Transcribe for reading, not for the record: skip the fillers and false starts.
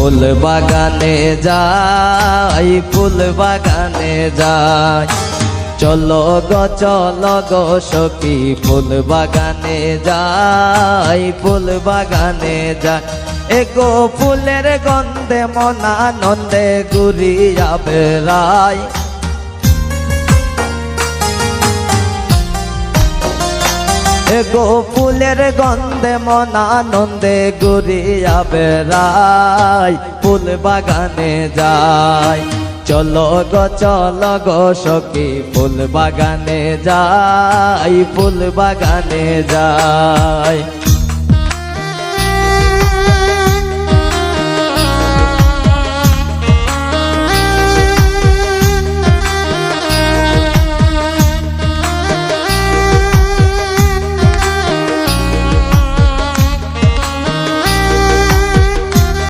ফুল বাগানে যাই, ফুল বাগানে যাই। চলো গো সখী ফুল বাগানে যাই, ফুল বাগানে যাই। এগো ফুলের গন্ধে মন আনন্দে ঘুরিয়া বেড়াই। এগো ফুলের গন্ধে মন আনন্দে ঘুরিয়া বেড়াই, ফুল বাগানে যাই। চলো গো সখী ফুল বাগানে যাই, ফুল বাগানে যাই।